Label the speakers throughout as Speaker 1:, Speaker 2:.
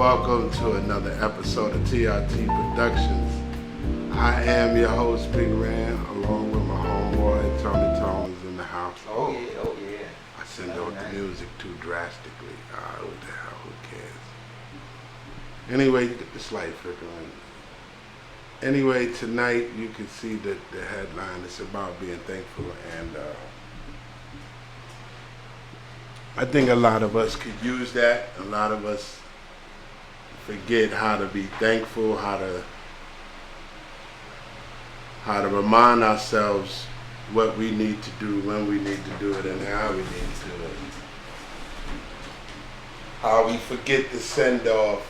Speaker 1: welcome to another episode of TRT Productions. I am your host, Big Ran, along with my homeboy, Tony Thomas in the house.
Speaker 2: Oh yeah.
Speaker 1: I send out the music too drastically. What the hell, who cares? Anyway, you get the slight flickering. Anyway, tonight you can see the headline. It's about being thankful, and I think a lot of us could use that. A lot of us forget how to be thankful, how to remind ourselves what we need to do, when we need to do it, and how we need to do it. How we forget to send off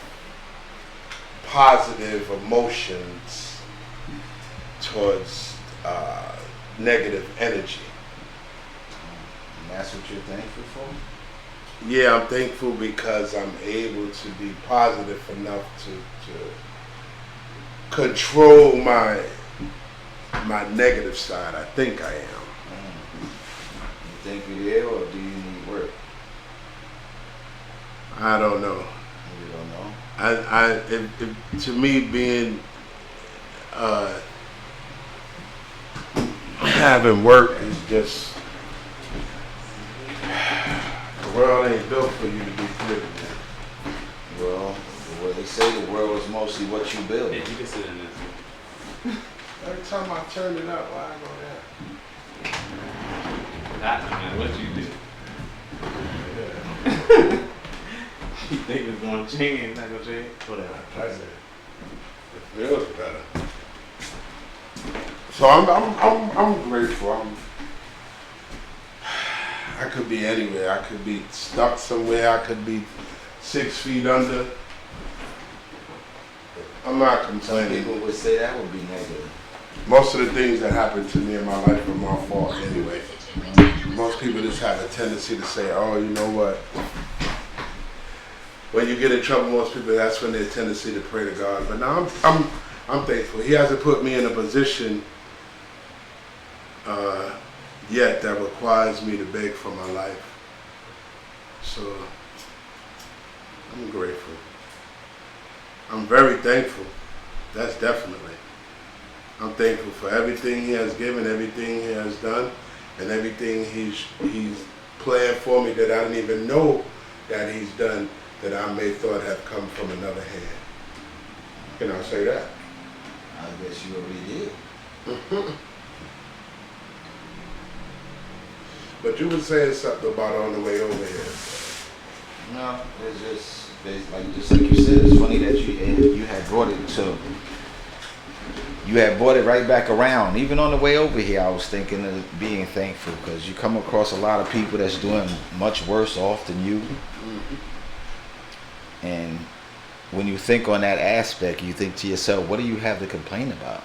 Speaker 1: positive emotions towards negative energy.
Speaker 2: And that's what you're thankful for?
Speaker 1: Yeah, I'm thankful because I'm able to be positive enough to control my negative side. I think I am.
Speaker 2: You think you're ill, or do you need work?
Speaker 1: I don't know.
Speaker 2: You don't know?
Speaker 1: To me, being having work is just, the world ain't built for you to be free.
Speaker 2: Well, they say the world is mostly what you build.
Speaker 3: Yeah, you can sit in this.
Speaker 1: Every time I turn it up, why I go there?
Speaker 3: Not no matter what you do.
Speaker 1: Yeah.
Speaker 3: You think it's gonna change? Not gonna change? Whatever.
Speaker 1: It feels better. So I'm grateful. I could be anywhere. I could be stuck somewhere. I could be 6 feet under. I'm not
Speaker 2: Some
Speaker 1: complaining.
Speaker 2: people would say that would be negative.
Speaker 1: Most of the things that happen to me in my life are my fault anyway. Most people just have a tendency to say, oh, you know what? When you get in trouble, most people, that's when their tendency to pray to God. But now I'm thankful. He hasn't put me in a position yet that requires me to beg for my life. So I'm grateful. I'm very thankful. That's definitely. I'm thankful for everything he has given, everything he has done, and everything he's planned for me that I didn't even know that he's done, that I may thought have come from another hand. Can I say that?
Speaker 2: I guess you already did.
Speaker 1: But you were saying something about on the way over here.
Speaker 2: No, it's just like you said. It's funny that you had brought it to. You had brought it right back around. Even on the way over here, I was thinking of being thankful because you come across a lot of people that's doing much worse off than you. Mm-hmm. And when you think on that aspect, you think to yourself, what do you have to complain about?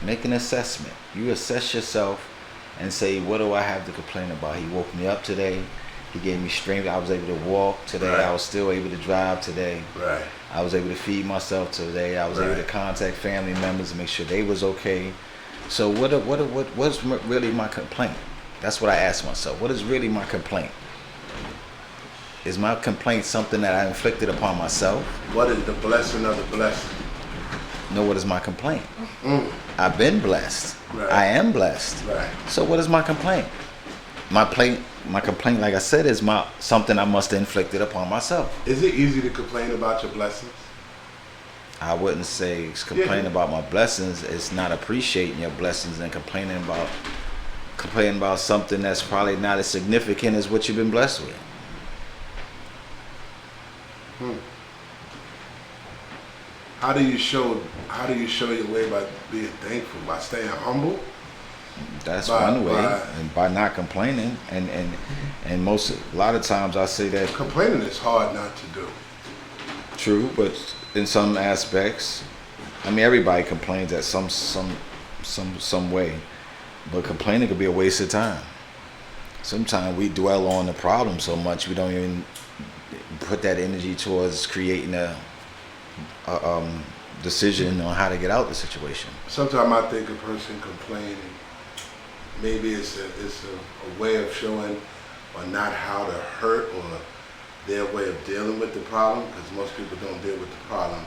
Speaker 2: Make an assessment. You assess yourself and say, what do I have to complain about? He woke me up today. He gave me strength. I was able to walk today. Right. I was still able to drive today.
Speaker 1: Right.
Speaker 2: I was able to feed myself today. I was able to contact family members and make sure they was okay. So what's really my complaint? That's what I asked myself. What is really my complaint? Is my complaint something that I inflicted upon myself?
Speaker 1: What is the blessing of the blessing?
Speaker 2: No, what is my complaint? I've been blessed.
Speaker 1: Right.
Speaker 2: I am blessed.
Speaker 1: Right.
Speaker 2: So what is my complaint? My complaint, like I said, is something I must have inflicted upon myself.
Speaker 1: Is it easy to complain about your blessings?
Speaker 2: I wouldn't say complain about my blessings. It's not appreciating your blessings and complaining about something that's probably not as significant as what you've been blessed with.
Speaker 1: How do you show your way by being thankful? By staying humble?
Speaker 2: That's one way, and by not complaining, and a lot of times I say that
Speaker 1: complaining is hard not to do.
Speaker 2: True, but in some aspects, I mean, everybody complains at some way, but complaining could be a waste of time. Sometimes we dwell on the problem so much we don't even put that energy towards creating a decision on how to get out of the situation.
Speaker 1: Sometimes I think a person complaining, maybe it's a way of showing or not how to hurt or their way of dealing with the problem, because most people don't deal with the problem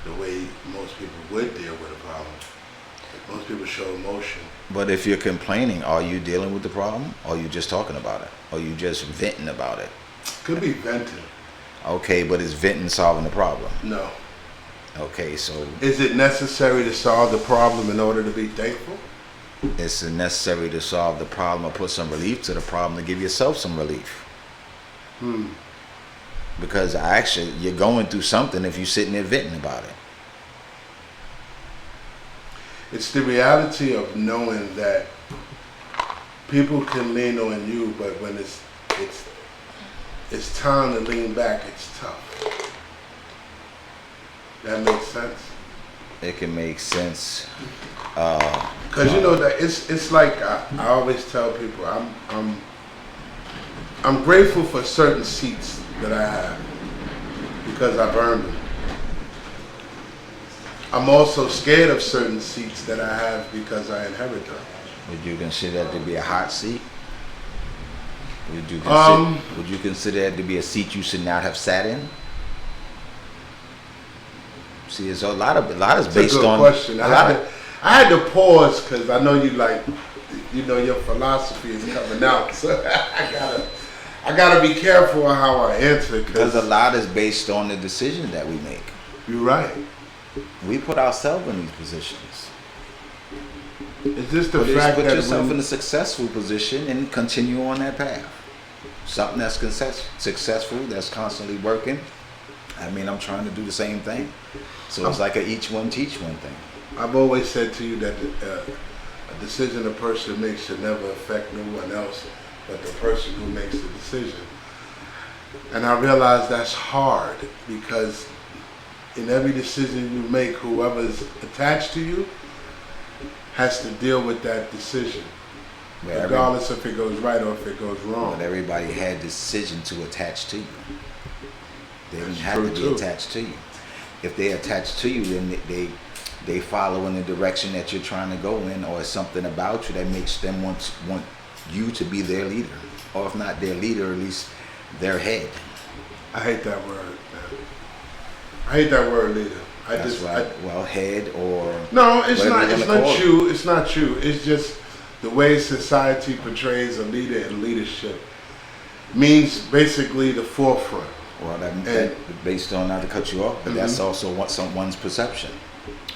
Speaker 1: the way most people would deal with a problem. Most people show emotion.
Speaker 2: But if you're complaining, are you dealing with the problem? Or are you just talking about it? Or are you just venting about it?
Speaker 1: Could be venting.
Speaker 2: Okay, but is venting solving the problem?
Speaker 1: No.
Speaker 2: Okay, so
Speaker 1: Is it necessary to solve the problem in order to be thankful?
Speaker 2: it's necessary to solve the problem or put some relief to the problem to give yourself some relief. Because actually, you're going through something if you're sitting there venting about it.
Speaker 1: It's the reality of knowing that people can lean on you, but when it's time to lean back, it's tough. That makes sense?
Speaker 2: It can make sense.
Speaker 1: Because you know that it's like I always tell people I'm grateful for certain seats that I have because I've earned them. I'm also scared of certain seats that I have because I inherit them.
Speaker 2: Would you consider that to be a hot seat? Would you consider that to be a seat you should not have sat in? See, there's a lot is
Speaker 1: That's
Speaker 2: based
Speaker 1: a good
Speaker 2: on
Speaker 1: question. I had to pause because I know your philosophy is coming out. So I gotta be careful on how I answer
Speaker 2: because a lot is based on the decision that we make.
Speaker 1: You're right.
Speaker 2: We put ourselves in these positions.
Speaker 1: It's just the
Speaker 2: Put
Speaker 1: fact that
Speaker 2: yourself in a successful position and continue on that path. Something that's successful, that's constantly working. I mean, I'm trying to do the same thing. So it's like a each one teach one thing.
Speaker 1: I've always said to you that a decision a person makes should never affect no one else but the person who makes the decision. And I realize that's hard because in every decision you make, whoever's attached to you has to deal with that decision, regardless if it goes right or if it goes wrong.
Speaker 2: But everybody had decision to attach to you. They didn't have to be attached to you. If they attach to you, then they follow in the direction that you're trying to go in, or it's something about you that makes them want you to be their leader, or if not their leader, at least their head.
Speaker 1: I hate that word, man. I hate that word, leader.
Speaker 2: Head or
Speaker 1: no, it's not. It's not you. It's not you. It's just the way society portrays a leader and leadership means basically the forefront.
Speaker 2: Well, that based on, not to cut you off, but that's also what someone's perception.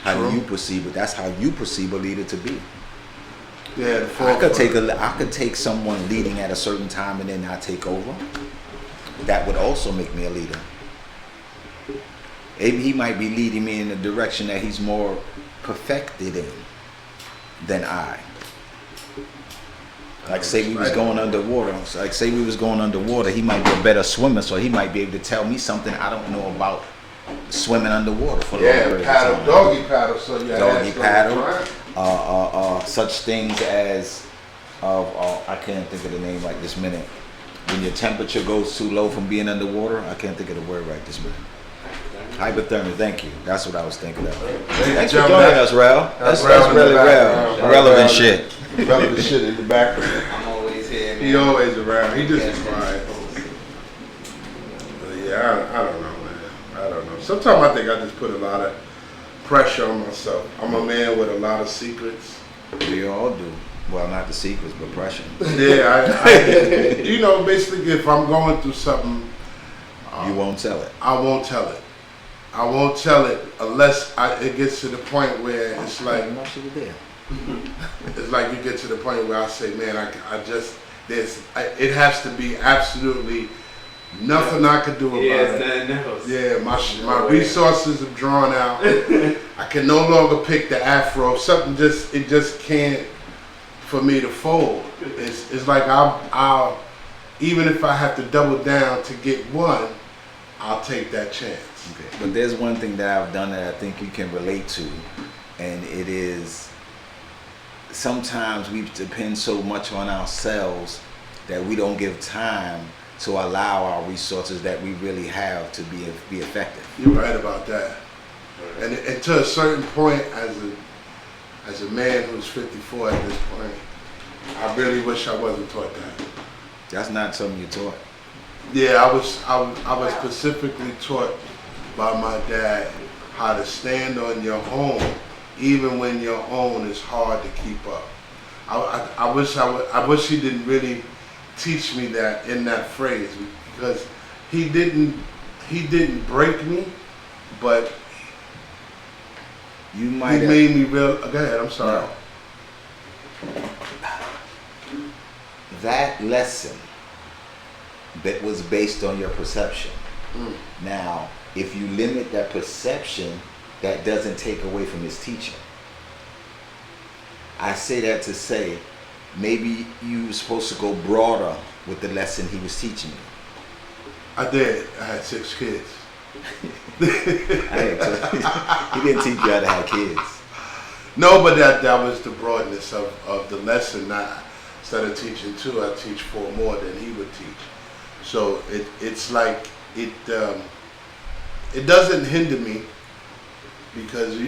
Speaker 2: How do you perceive it? That's how you perceive a leader to be.
Speaker 1: Yeah, the
Speaker 2: forefront. I could take someone leading at a certain time and then not take over. That would also make me a leader. Maybe he might be leading me in a direction that he's more perfected in than I. Like say we was going underwater. Like say we was going underwater. He might be a better swimmer, so he might be able to tell me something I don't know about swimming underwater for
Speaker 1: doggy paddle. So you
Speaker 2: doggy paddle. Such things as I can't think of the name right this minute. When your temperature goes too low from being underwater, I can't think of the word right this minute. Hypothermia, thank you. That's what I was thinking of. Thanks for joining us, Rel. That's really relevant shit.
Speaker 1: Relevant shit in the background.
Speaker 3: I'm always here, man.
Speaker 1: He always around. He just quiet. But yeah, I don't know, man. I don't know. Sometimes I think I just put a lot of pressure on myself. I'm a man with a lot of secrets.
Speaker 2: We all do. Well, not the secrets, but pressure.
Speaker 1: Yeah, I basically if I'm going through something,
Speaker 2: you won't tell it.
Speaker 1: I won't tell it. I won't tell it unless it gets to the point where it's like, it's like you get to the point where I say, man, it has to be absolutely nothing I could do about it.
Speaker 3: Nothing else.
Speaker 1: Yeah, my resources have drawn out. I can no longer pick the afro. Something it just can't for me to fold. It's like I'll even if I have to double down to get one, I'll take that chance.
Speaker 2: Okay. But there's one thing that I've done that I think you can relate to, and it is sometimes we depend so much on ourselves that we don't give time to allow our resources that we really have to be effective.
Speaker 1: You're right about that. And to a certain point, as a man who's 54 at this point, I really wish I wasn't taught that.
Speaker 2: That's not something you're taught.
Speaker 1: Yeah, I was specifically taught by my dad how to stand on your own, even when your own is hard to keep up. I wish he didn't really teach me that in that phrase, because he didn't he didn't break me, but
Speaker 2: You
Speaker 1: he
Speaker 2: might have.
Speaker 1: made me real. Go ahead. I'm sorry.
Speaker 2: That lesson that was based on your perception.
Speaker 1: Mm.
Speaker 2: Now, if you limit that perception, that doesn't take away from his teaching. I say that to say, maybe you were supposed to go broader with the lesson he was teaching you.
Speaker 1: I did. I had 6 kids.
Speaker 2: He didn't teach you how to have kids.
Speaker 1: No, but that was the broadness of the lesson. Instead of teaching 2, I teach 4 more than he would teach. So it's like it doesn't hinder me, because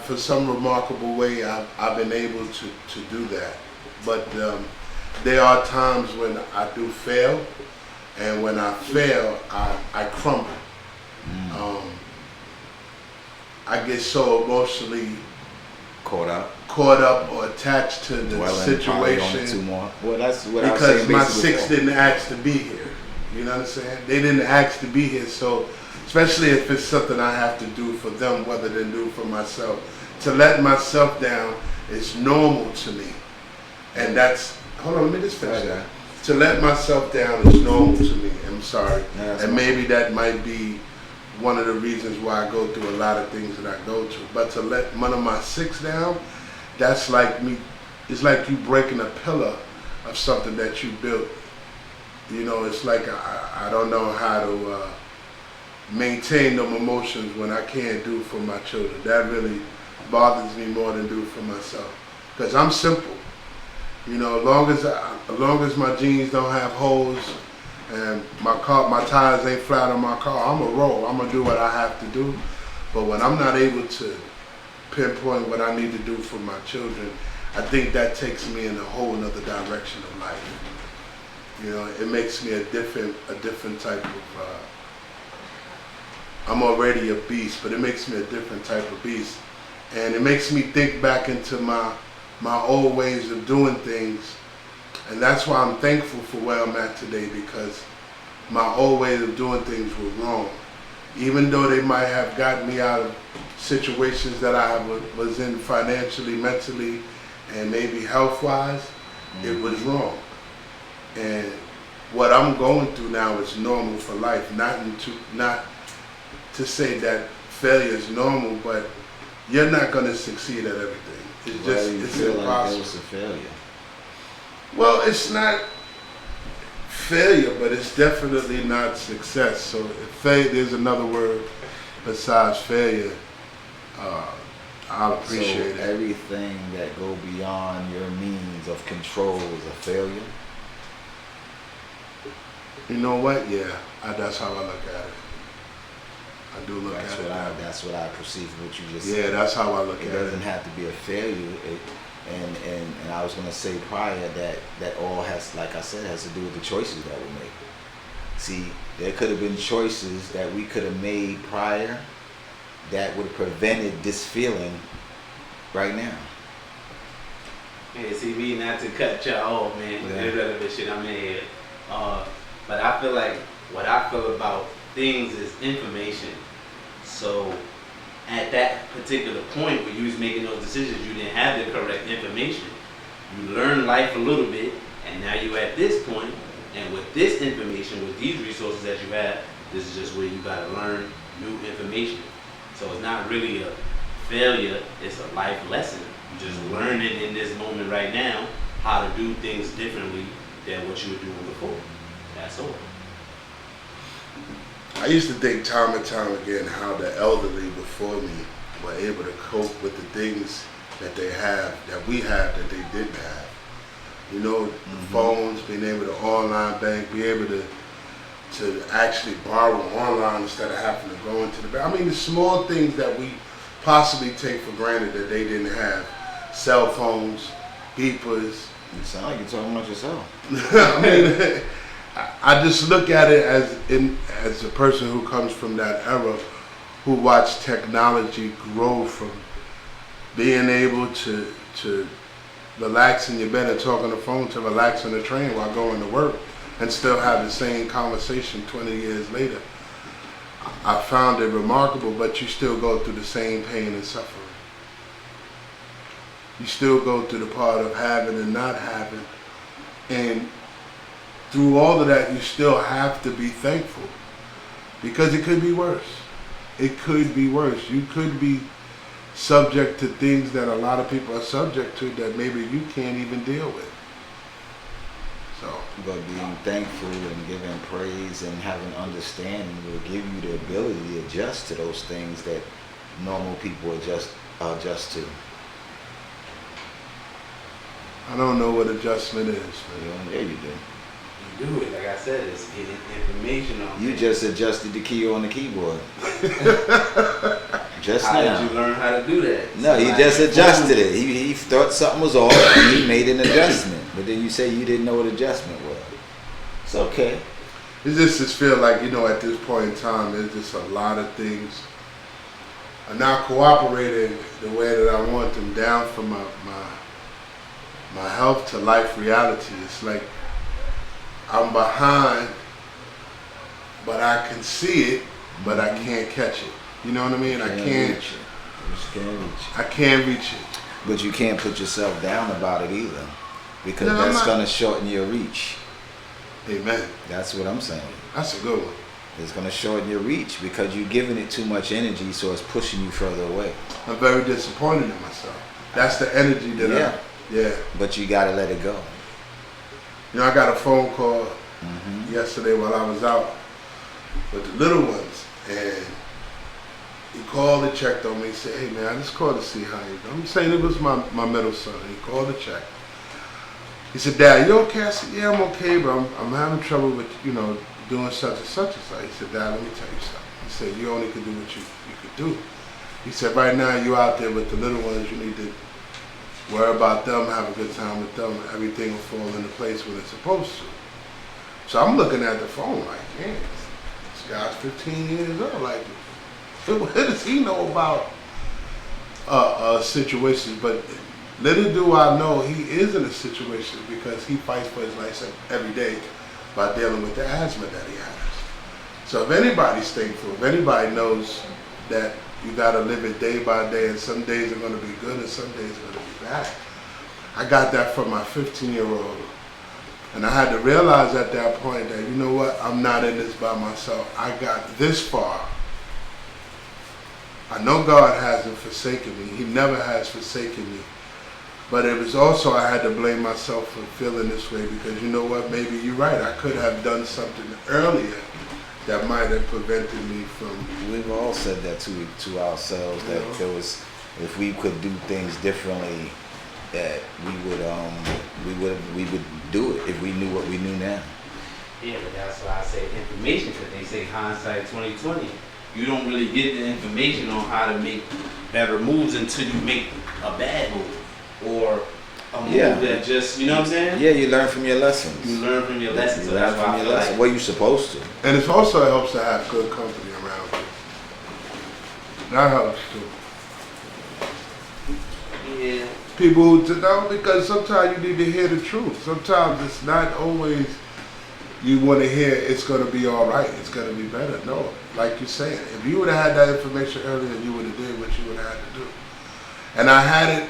Speaker 1: for some remarkable way I've been able to do that. But there are times when I do fail, and when I fail, I crumble. I get so emotionally
Speaker 2: Caught up
Speaker 1: or attached to the
Speaker 2: dwelling probably on the 2
Speaker 1: situation,
Speaker 2: more. Well, that's what I was
Speaker 1: because
Speaker 2: saying.
Speaker 1: my
Speaker 2: basically
Speaker 1: 6
Speaker 2: before.
Speaker 1: didn't ask to be here. You know what I'm saying? They didn't ask to be here, so especially if it's something I have to do for them rather than do for myself. To let myself down is normal to me. And that's, hold on, let me just finish
Speaker 2: Okay.
Speaker 1: that. To let myself down is normal to me. I'm sorry.
Speaker 2: No, that's
Speaker 1: And
Speaker 2: fine.
Speaker 1: maybe that might be one of the reasons why I go through a lot of things that I go through. But to let one of my 6 down, that's like me, it's like you breaking a pillar of something that you built. It's like I don't know how to maintain them emotions when I can't do for my children. That really bothers me more than do for myself. Because I'm simple. As long as my jeans don't have holes and my tires ain't flat on my car, I'm gonna roll. I'm gonna do what I have to do. But when I'm not able to pinpoint what I need to do for my children, I think that takes me in a whole other direction of life. It makes me a different type of. I'm already a beast, but it makes me a different type of beast, and it makes me think back into my old ways of doing things, and that's why I'm thankful for where I'm at today, because my old ways of doing things were wrong. Even though they might have gotten me out of situations that I was in financially, mentally, and maybe health-wise, it was wrong. And what I'm going through now is normal for life. Not to say that failure is normal, but you're not going to succeed at everything. It's
Speaker 2: feel
Speaker 1: impossible.
Speaker 2: like that was a failure.
Speaker 1: Well, it's not failure, but it's definitely not success. So if there's another word besides failure, I'll appreciate it.
Speaker 2: Everything that go beyond your means of control is a failure.
Speaker 1: You know what? Yeah, that's how I look at it. I do look
Speaker 2: That's
Speaker 1: at it. that way.
Speaker 2: That's what I perceive from what you just
Speaker 1: Yeah,
Speaker 2: said.
Speaker 1: that's how I look
Speaker 2: It
Speaker 1: at
Speaker 2: doesn't
Speaker 1: it.
Speaker 2: have to be a failure. And I was gonna say prior that all has, like I said, has to do with the choices that we make. See, there could have been choices that we could have made prior that would have prevented this feeling right now.
Speaker 3: Hey, see, me not to cut y'all off, man.
Speaker 2: Yeah.
Speaker 3: There's other shit I'm in here. But I feel like what I feel about things is information. So at that particular point where you was making those decisions, you didn't have the correct information. You learned life a little bit, and now you at this point, and with this information, with these resources that you have, this is just where you gotta learn new information. So it's not really a failure, it's a life lesson. You just learning in this moment right now how to do things differently than what you were doing before. That's all.
Speaker 1: I used to think time and time again how the elderly before me were able to cope with the things that we have that they didn't have. The phones, being able to online bank, be able to actually borrow online instead of having to go into the bank. I mean, the small things that we possibly take for granted that they didn't have. Cell phones, beepers.
Speaker 2: You sound like you're talking about yourself.
Speaker 1: I mean, I just look at it as a person who comes from that era, who watched technology grow from being able to relax in your bed and talk on the phone to relax on the train while going to work and still have the same conversation 20 years later. I found it remarkable, but you still go through the same pain and suffering. You still go through the part of having and not having. And through all of that, you still have to be thankful, because it could be worse. It could be worse. You could be subject to things that a lot of people are subject to that maybe you can't even deal with. So,
Speaker 2: But being thankful and giving praise and having understanding will give you the ability to adjust to those things that normal people adjust to.
Speaker 1: I don't know what adjustment is,
Speaker 2: You
Speaker 1: man.
Speaker 2: know, yeah, you do.
Speaker 3: You do it, like I said, it's getting information on
Speaker 2: You
Speaker 3: things.
Speaker 2: just adjusted the key on the keyboard. Just
Speaker 3: How
Speaker 2: now.
Speaker 3: did you learn how to do that?
Speaker 2: No, he
Speaker 3: Somebody
Speaker 2: just
Speaker 3: informed
Speaker 2: adjusted
Speaker 3: you.
Speaker 2: it. He thought something was off and he made an adjustment. But then you say you didn't know what adjustment was. It's okay.
Speaker 1: It just feel like, at this point in time, there's just a lot of things are not cooperating the way that I want them, down from my health to life reality. It's like I'm behind, but I can see it, but I can't catch it. You know what I mean? I can't.
Speaker 2: reach it. You just can't reach it.
Speaker 1: I can't reach it.
Speaker 2: But you can't put yourself down about it either. Because
Speaker 1: No, I'm
Speaker 2: that's
Speaker 1: not.
Speaker 2: going to shorten your reach.
Speaker 1: Amen.
Speaker 2: That's what I'm saying.
Speaker 1: That's a good one.
Speaker 2: It's going to shorten your reach because you're giving it too much energy, so it's pushing you further away.
Speaker 1: I'm very disappointed in myself. That's the energy that yeah.
Speaker 2: But you got to let it go.
Speaker 1: I got a phone call
Speaker 2: Mm-hmm.
Speaker 1: yesterday while I was out with the little ones, and he called and checked on me. He said, "Hey man, I just called to see how you doing." I'm saying it was my middle son. He called to check. He said, "Dad, you okay?" I said, "Yeah, I'm okay, but I'm having trouble with doing such and such and such." He said, "Dad, let me tell you something." He said, "You only can do what you could do." He said, "Right now you out there with the little ones. You need to worry about them, have a good time with them. Everything will fall into place when it's supposed to." So I'm looking at the phone like, man, this guy's 15 years old. Like, what does he know about situations? But little do I know he is in a situation because he fights for his life every day by dealing with the asthma that he has. So if anybody's thankful, if anybody knows that you got to live it day by day, and some days are going to be good and some days are going to be bad. I got that from my 15-year-old. And I had to realize at that point that, you know what, I'm not in this by myself. I got this far. I know God hasn't forsaken me. He never has forsaken me. But it was also, I had to blame myself for feeling this way because, you know what, maybe you're right. I could have done something earlier that might have prevented me from...
Speaker 2: We've all said that to ourselves, that there was, if we could do things differently, that we would do it if we knew what we knew now.
Speaker 3: Yeah, but that's why I say information, because they say hindsight 2020. You don't really get the information on how to make better moves until you make a bad move or a move that just, you know what I'm saying?
Speaker 2: Yeah, you learn from your lessons.
Speaker 3: You learn from your lessons.
Speaker 2: You
Speaker 3: So
Speaker 2: learn
Speaker 3: that's why
Speaker 2: from
Speaker 3: I
Speaker 2: your
Speaker 3: feel
Speaker 2: lessons.
Speaker 3: like
Speaker 2: Well, you're supposed to.
Speaker 1: And it also helps to have good company around you. That helps too.
Speaker 3: Yeah.
Speaker 1: People who know, because sometimes you need to hear the truth. Sometimes it's not always you want to hear it's going to be all right, it's going to be better. No, like you're saying, if you would have had that information earlier, you would have did what you would have had to do. And I had it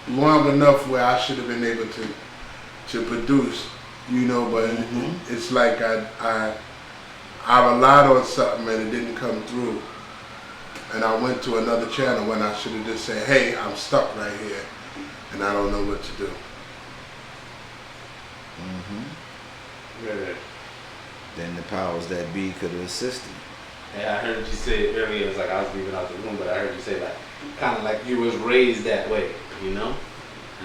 Speaker 1: long enough where I should have been able to produce, but it's like I relied on something and it didn't come through. And I went to another channel when I should have just said, "Hey, I'm stuck right here and I don't know what to do."
Speaker 3: Right.
Speaker 2: Then the powers that be could have assisted.
Speaker 3: Yeah, I heard you say earlier, it was like I was leaving out the room, but I heard you say like, kind of like you was raised that way, And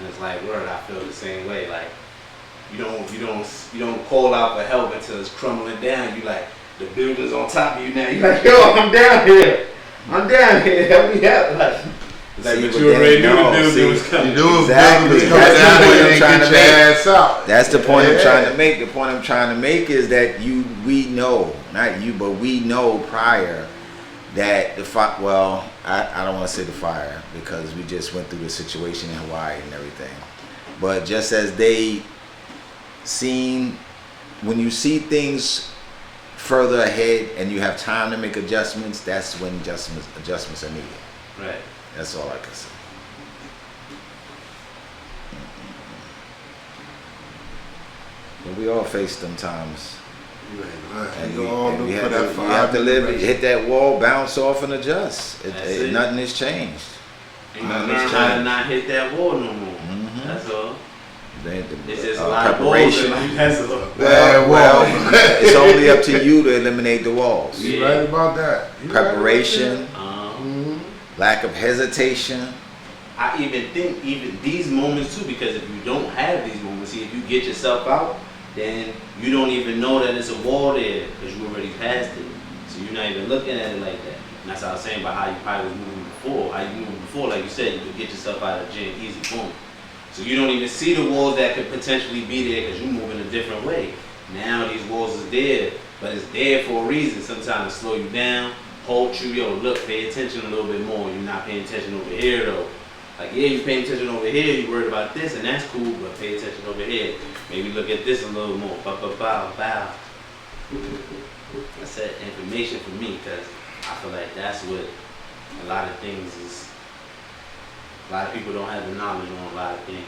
Speaker 3: it's like, word, I feel the same way. Like, you don't call out for help until it's crumbling down. You like, the building's on top of you now. You like, yo, I'm down here. Help me out. Like, It's like,
Speaker 2: See,
Speaker 3: but
Speaker 2: but
Speaker 3: you already
Speaker 2: then,
Speaker 3: knew
Speaker 2: no,
Speaker 3: the building
Speaker 2: see,
Speaker 3: was coming.
Speaker 1: You knew
Speaker 2: Exactly.
Speaker 1: it was coming
Speaker 2: That's the
Speaker 1: down
Speaker 2: point
Speaker 1: there
Speaker 2: I'm
Speaker 1: and
Speaker 2: trying
Speaker 1: get
Speaker 2: to
Speaker 1: your
Speaker 2: make.
Speaker 1: ass out.
Speaker 2: That's the point I'm
Speaker 1: Yeah.
Speaker 2: trying to make. The point I'm trying to make is that we know, not you, but we know prior that I don't want to say the fire because we just went through the situation in Hawaii and everything. But just as they seen, when you see things further ahead and you have time to make adjustments, that's when adjustments are needed.
Speaker 3: Right.
Speaker 2: That's all I can say. But we all face them times.
Speaker 1: You ain't lying.
Speaker 2: And
Speaker 1: You all
Speaker 2: and
Speaker 1: look
Speaker 2: we
Speaker 1: for
Speaker 2: have
Speaker 1: that
Speaker 2: to, you
Speaker 1: fire
Speaker 2: have to live,
Speaker 1: direction.
Speaker 2: hit that wall, bounce off, and adjust.
Speaker 3: That's it.
Speaker 2: Nothing has changed.
Speaker 3: And you
Speaker 2: Nothing
Speaker 3: learn
Speaker 2: has
Speaker 3: how to
Speaker 2: changed.
Speaker 3: not hit that wall no more.
Speaker 2: Mhm.
Speaker 3: That's all.
Speaker 2: The
Speaker 3: It's just a lot of walls in life. That's all.
Speaker 1: Bad
Speaker 2: Well,
Speaker 1: wall.
Speaker 2: it's only up to you to eliminate the walls.
Speaker 1: You right about that. You
Speaker 2: Preparation,
Speaker 1: Mhm.
Speaker 2: lack of hesitation.
Speaker 3: I even think even these moments too, because if you don't have these moments, see, if you get yourself out, then you don't even know that it's a wall there because you already passed it. So you're not even looking at it like that. And that's what I was saying about how you probably was moving before. How you moving before, like you said, you could get yourself out of the gym easy, boom. So you don't even see the walls that could potentially be there because you move in a different way. Now these walls is there, but it's there for a reason. Sometimes to slow you down, halt you, yo, look, pay attention a little bit more. You're not paying attention over here though. Like, yeah, you're paying attention over here, you're worried about this, and that's cool, but pay attention over here. Maybe look at this a little more. Bow, bow, bow, bow. That's that information for me, because I feel like that's what a lot of things is. A lot of people don't have the knowledge on a lot of things.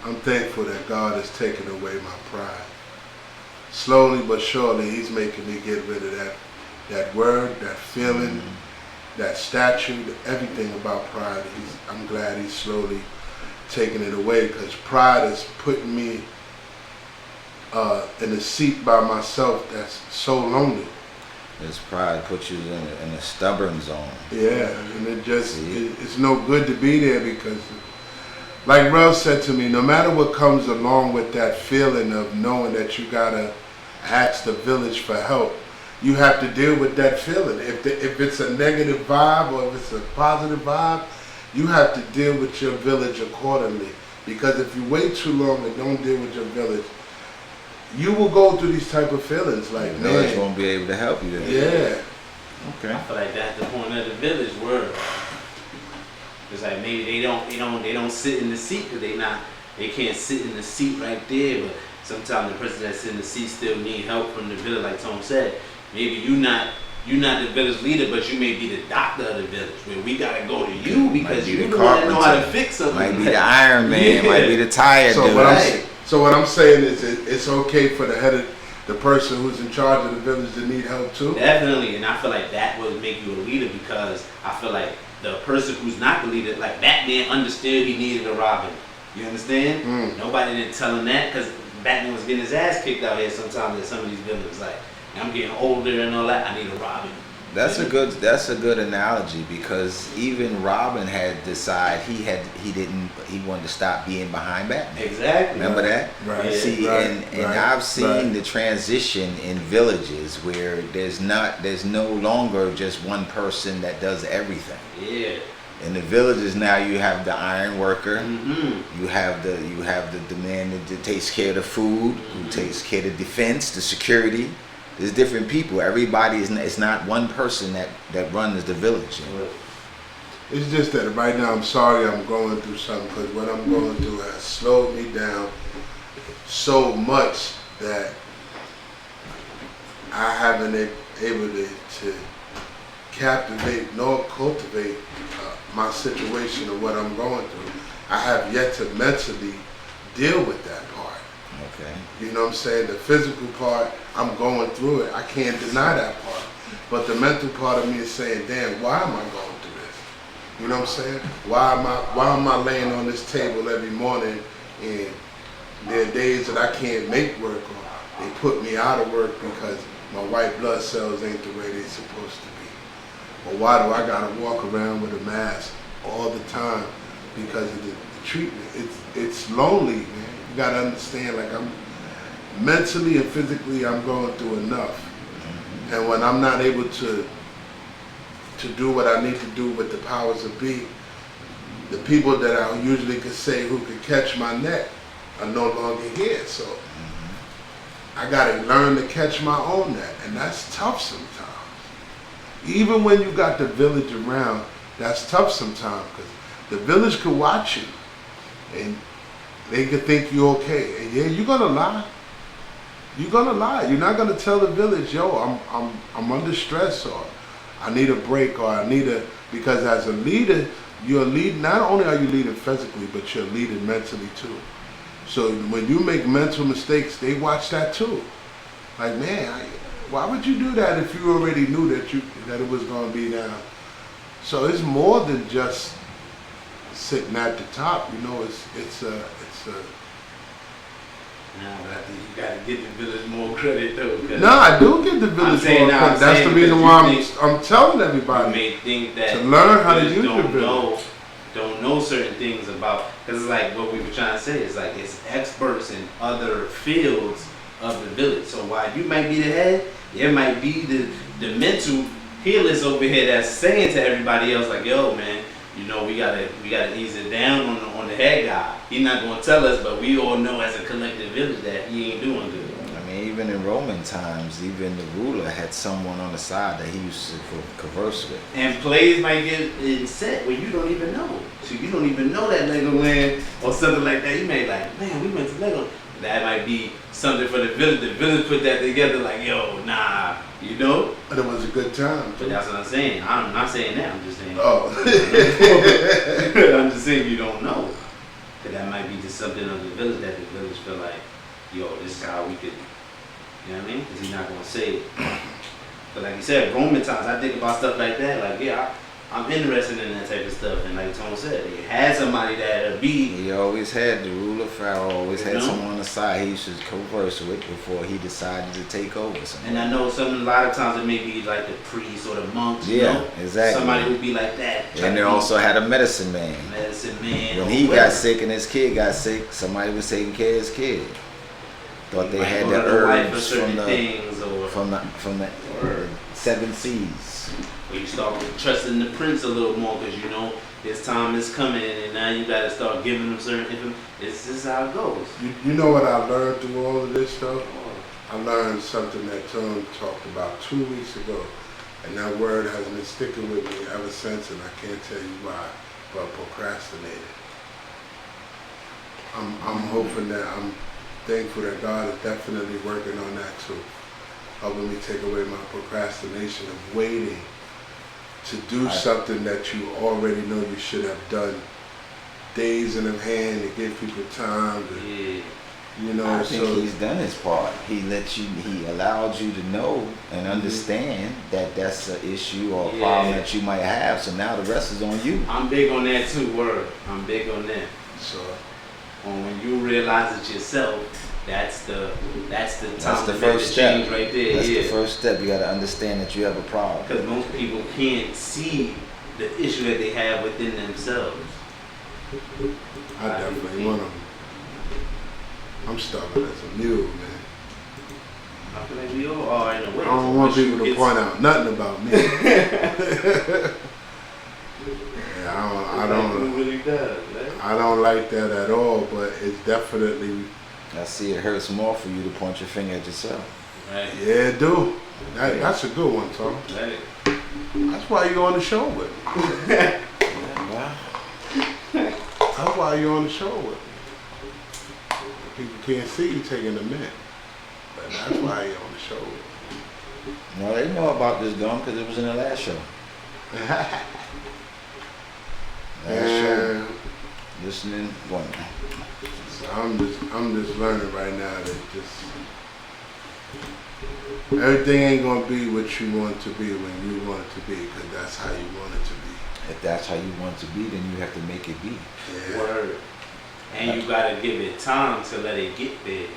Speaker 1: I'm thankful that God has taken away my pride. Slowly but surely, He's making me get rid of that word, that feeling, that statue, everything about pride. I'm glad He's slowly taking it away, because pride is putting me in a seat by myself that's so lonely.
Speaker 2: This pride puts you in a stubborn zone.
Speaker 1: Yeah, and it's no good to be there, because like Rel said to me, no matter what comes along with that feeling of knowing that you gotta ask the village for help, you have to deal with that feeling. If it's a negative vibe or if it's a positive vibe, you have to deal with your village accordingly. Because if you wait too long and don't deal with your village, you will go through these type of feelings like,
Speaker 2: The village
Speaker 1: man,
Speaker 2: won't be able to help you then.
Speaker 1: yeah.
Speaker 2: Okay.
Speaker 3: I feel like that's the point of the village word. It's like maybe they don't sit in the seat because they can't sit in the seat right there. But sometimes the person that's in the seat still need help from the village, like Tom said. Maybe you're not the village leader, but you may be the doctor of the village, where we gotta go to you because
Speaker 2: be
Speaker 3: you
Speaker 2: the
Speaker 3: the one that know how to
Speaker 2: carpenter.
Speaker 3: fix something.
Speaker 2: Might be the Iron Man,
Speaker 3: Yeah.
Speaker 2: might be the tire
Speaker 1: So
Speaker 2: dude.
Speaker 1: what I'm saying is it's okay for the person who's in charge of the village to need help too.
Speaker 3: Definitely, and I feel like that would make you a leader, because I feel like the person who's not the leader, like Batman understood he needed a Robin. You understand?
Speaker 1: Mm.
Speaker 3: Nobody didn't tell him that, because Batman was getting his ass kicked out here sometimes at some of these villages. Like, I'm getting older and all that, I need a Robin.
Speaker 2: That's a good analogy, because even Robin had decided he wanted to stop being behind Batman.
Speaker 3: Exactly.
Speaker 2: Remember that?
Speaker 1: Right.
Speaker 2: See,
Speaker 1: Right,
Speaker 2: and
Speaker 1: right,
Speaker 2: I've seen
Speaker 1: right.
Speaker 2: the transition in villages where there's no longer just one person that does everything.
Speaker 3: Yeah.
Speaker 2: In the villages now, you have the iron worker,
Speaker 3: Mm-hmm.
Speaker 2: you have the man that takes care of the food, who takes care of the defense, the security. There's different people. Everybody it's not one person that runs the village. You know?
Speaker 1: It's just that right now I'm sorry I'm going through something, because what I'm going through has slowed me down so much that I haven't been able to captivate nor cultivate my situation or what I'm going through. I have yet to mentally deal with that part.
Speaker 2: Okay.
Speaker 1: You know what I'm saying? The physical part, I'm going through it. I can't deny that part. But the mental part of me is saying, damn, why am I going through this? You know what I'm saying? Why am I laying on this table every morning, and there are days that I can't make work, or they put me out of work because my white blood cells ain't the way they're supposed to be? Or why do I gotta walk around with a mask all the time because of the treatment? It's lonely, man. You gotta understand, like, I'm mentally and physically, I'm going through enough. And when I'm not able to do what I need to do with the powers that be, The people that I usually could say who could catch my net are no longer here. So I gotta learn to catch my own net, and that's tough sometimes. Even when you got the village around, that's tough sometimes because the village could watch you, and they could think you're okay. And yeah, you're gonna lie. You're gonna lie. You're not gonna tell the village, yo, I'm under stress, or I need a break, or I need a, because as a leader, you're leading. Not only are you leading physically, but you're leading mentally too. So when you make mental mistakes, they watch that too. Like, man, why would you do that if you already knew that it was gonna be down? So it's more than just sitting at the top. You know, it's a.
Speaker 3: Nah, but I think you gotta give the village more credit though.
Speaker 1: No, I do give the village more credit. That's the reason why I'm telling everybody.
Speaker 3: You may think that
Speaker 1: to learn how to use the village.
Speaker 3: Don't know certain things about, because it's like what we were trying to say. It's like it's experts in other fields of the village. So while you might be the head, there might be the mental healers over here that's saying to everybody else like, yo, man, you know, we gotta ease it down on the head guy. He's not gonna tell us, but we all know as a collective village that he ain't doing good.
Speaker 2: I mean, even in Roman times, even the ruler had someone on the side that he used to converse with.
Speaker 3: And plays might get set where you don't even know. So you don't even know that Legoland or something like that. You may like, man, we went to Lego. That might be something for the village. The village put that together like, yo, nah, you know?
Speaker 1: But it was a good time.
Speaker 3: But that's what I'm saying. I'm not saying that. I'm just saying.
Speaker 1: Oh.
Speaker 3: I'm just saying you don't know. But that might be just something of the village that the village feel like, yo, this is how we could, you know what I mean? Because he's not going to say it. But like you said, Roman times, I think about stuff like that. Like, yeah, I'm interested in that type of stuff. And like Tone said, they had somebody that
Speaker 2: He always had, the ruler Pharaoh always had
Speaker 3: know?
Speaker 2: someone on the side he should converse with before he decided to take over something.
Speaker 3: And I know a lot of times it may be like the priests or the monks, you know?
Speaker 2: Exactly.
Speaker 3: Somebody would be like that.
Speaker 2: And they also had a medicine man.
Speaker 3: Medicine man.
Speaker 2: When he got sick and his kid got sick, somebody was taking care of his kid. Thought they had the herbs from the 7 seas.
Speaker 3: Or you start trusting the prince a little more because you know his time is coming and now you got to start giving him certain information. This is how it goes.
Speaker 1: You know what I learned through all of this stuff? I learned something that Tone talked about 2 weeks ago, and that word has been sticking with me ever since, and I can't tell you why, but procrastinated. I'm hoping that, I'm thankful that God is definitely working on that too, helping me take away my procrastination of waiting to do something that you already know you should have done days in advance to give people time to, you know.
Speaker 2: I think he's done his part. He allowed you to know and understand that that's an issue or a problem that you might have. So now the rest is on you.
Speaker 3: I'm big on that too, word. I'm big on that.
Speaker 1: So
Speaker 3: when you realize it yourself, that's the
Speaker 2: first step
Speaker 3: right there.
Speaker 2: That's the first step. You got to understand that you have a problem.
Speaker 3: Because most people can't see the issue that they have within themselves.
Speaker 1: I definitely want them. I'm starting as a mule, man.
Speaker 3: I feel like we all are in a way.
Speaker 1: I don't want people to point out nothing about me. I don't.
Speaker 3: Really does, right?
Speaker 1: I don't like that at all. But it's definitely.
Speaker 2: I see it hurts more for you to point your finger at yourself.
Speaker 3: Right.
Speaker 1: Yeah, it do. That's a good one, Tom.
Speaker 3: Right.
Speaker 1: That's why you're on the show with me. That's why you're on the show with me. People can't see you taking a minute, but that's why you're on the show with me.
Speaker 2: No, they know about this gum because it was in the last show. Show. Listening, going.
Speaker 1: So I'm just learning right now that just everything ain't gonna be what you want it to be when you want it to be, because that's how you want it to be.
Speaker 2: If that's how you want it to be, then you have to make it be.
Speaker 1: Yeah.
Speaker 3: Word. And you gotta give it time to let it get there.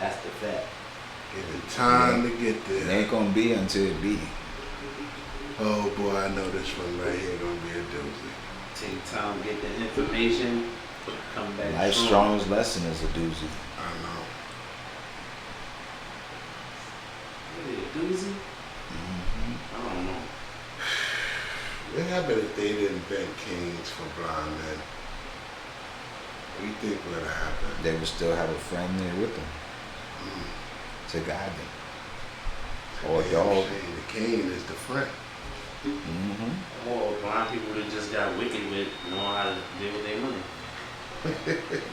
Speaker 3: That's the fact.
Speaker 1: Give it time to get there.
Speaker 2: It ain't gonna be until it be.
Speaker 1: Oh boy, I know this one right here gonna be a doozy.
Speaker 3: Take time to get the information, come back.
Speaker 2: Life's strongest lesson is a doozy.
Speaker 1: I know.
Speaker 3: Really, a doozy? I don't know.
Speaker 1: It happen if they didn't invent canes for blind men? What do you think would have happened?
Speaker 2: They would still have a friend there with them
Speaker 1: Mm.
Speaker 2: to guide them. Or a
Speaker 1: Damn
Speaker 2: dog.
Speaker 1: shame. The cane is the friend.
Speaker 2: Mm-hmm.
Speaker 3: Or blind people that just got wicked with knowing how to deal with their money.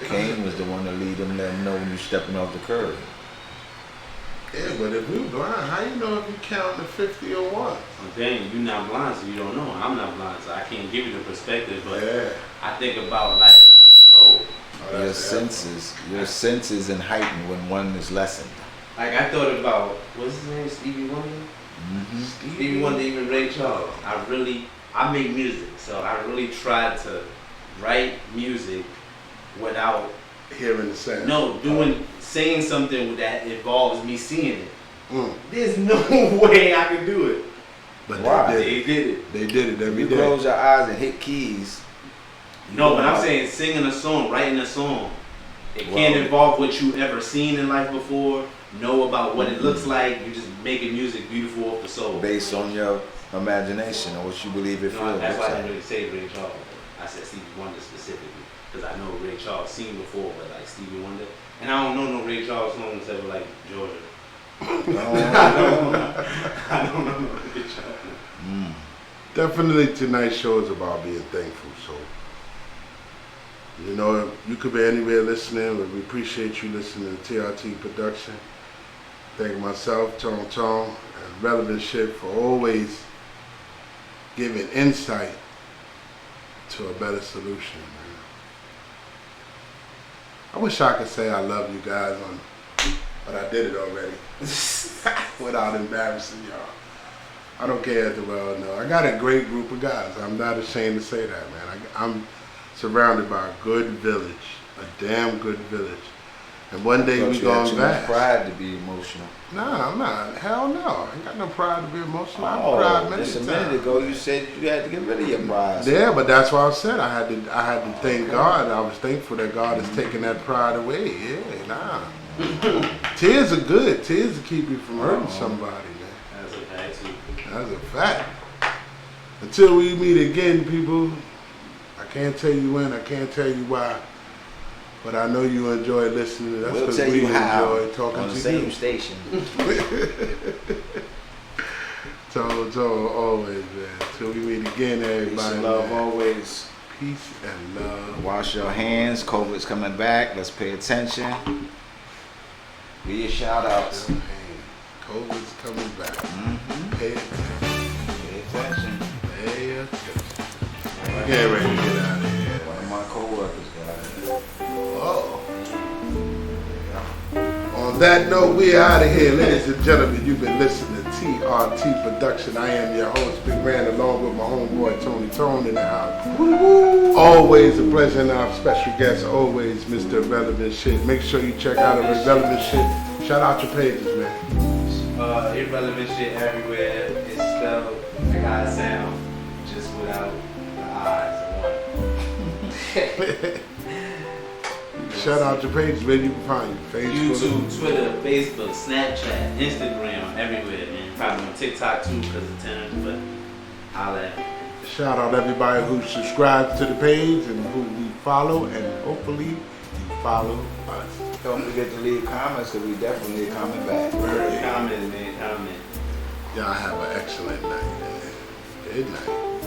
Speaker 2: Cain was the one to lead them, let them know when you're stepping off the curb.
Speaker 1: Yeah, but if you're blind, how you know if you count to 50 or what?
Speaker 3: I'm saying you're not blind, so you don't know. I'm not blind, so I can't give you the perspective. But
Speaker 1: Yeah.
Speaker 3: I think about like, oh,
Speaker 1: Oh,
Speaker 2: Your
Speaker 1: that's the
Speaker 2: senses and heightened when one is lessened.
Speaker 3: like I thought about what's his name, Stevie Wonder.
Speaker 2: Mm-hmm.
Speaker 3: Stevie Wonder, even Ray Charles. I make music, so I really tried to write music without
Speaker 1: hearing the sound.
Speaker 3: saying something that involves me seeing it.
Speaker 1: Mm.
Speaker 3: There's no way I could do it.
Speaker 1: But
Speaker 2: Why?
Speaker 1: they did it. They did it every
Speaker 2: You
Speaker 1: day.
Speaker 2: close your eyes and hit keys.
Speaker 3: No, but I'm saying singing a song, writing a song. It can't
Speaker 2: Well,
Speaker 3: involve what you've ever seen in life before, know about what it looks like. You're just making music beautiful off the soul.
Speaker 2: based on your imagination or what you believe it
Speaker 3: No,
Speaker 2: feels.
Speaker 3: that's why I
Speaker 2: like.
Speaker 3: didn't really say Ray Charles. I said Stevie Wonder specifically. Because I know Ray Charles seen before, but like Stevie Wonder. And I don't know no Ray Charles songs except for like Georgia. I don't know no Ray Charles.
Speaker 2: Mm.
Speaker 1: Definitely tonight's show is about being thankful. So, you know, you could be anywhere listening, but we appreciate you listening to TRT Production. Thank myself, Tone, and Relevant Shit for always giving insight to a better solution, man. I wish I could say I love you guys, but I did it already without embarrassing y'all. I don't care if the world know. I got a great group of guys. I'm not ashamed to say that, man. I'm surrounded by a good village, a damn good village. And one day we going back.
Speaker 2: Pride to be emotional.
Speaker 1: Nah, I'm not. Hell no. I ain't got no pride to be emotional. I'm
Speaker 2: Oh,
Speaker 1: proud many
Speaker 2: just a
Speaker 1: times.
Speaker 2: minute ago you said you had to get rid of your pride.
Speaker 1: Yeah, but that's why I said I had to thank God. I was thankful that God is taking that pride away. Yeah, nah. Tears are good. Tears will keep you from hurting somebody, man.
Speaker 3: That's a fact too.
Speaker 1: That's a fact. Until we meet again, people, I can't tell you when, I can't tell you why, but I know you enjoy listening. That's
Speaker 2: We'll
Speaker 1: because
Speaker 2: tell
Speaker 1: we
Speaker 2: you how
Speaker 1: enjoy talking
Speaker 2: on the
Speaker 1: to
Speaker 2: same
Speaker 1: you.
Speaker 2: station.
Speaker 1: So always, man. Till we meet again, everybody.
Speaker 2: Peace and love
Speaker 1: man.
Speaker 2: always.
Speaker 1: Peace and love.
Speaker 2: Wash your hands. COVID's coming back. Let's pay attention. Be your shout outs.
Speaker 1: Hey, COVID's coming back.
Speaker 2: Mm-hmm.
Speaker 1: Pay attention.
Speaker 2: Pay attention.
Speaker 1: Pay attention. Get ready to get out of here.
Speaker 2: One of my co-workers got it.
Speaker 1: Oh. On that note, we're out of here. Ladies and gentlemen, you've been listening to TRT Production. I am your host, Big Man, along with my homeboy, Tone in the house. Always a pleasure, and our special guest, always Mr. Relevant Shit. Make sure you check out our Relevant Shit. Shout out your pages, man.
Speaker 3: Irrelevant shit everywhere. It's spelled like how it sound, just without the eyes and one.
Speaker 1: Shout out your pages, where you can find you. Facebook.
Speaker 3: YouTube, Twitter, Facebook, Snapchat, Instagram, everywhere, man. Probably on TikTok too because of time, but holla at me.
Speaker 1: Shout out everybody who subscribes to the page and who we follow, and hopefully you follow us.
Speaker 2: Don't forget to leave comments because we definitely coming back.
Speaker 3: Comment, man, comment.
Speaker 1: Y'all have an excellent night, man. Good night.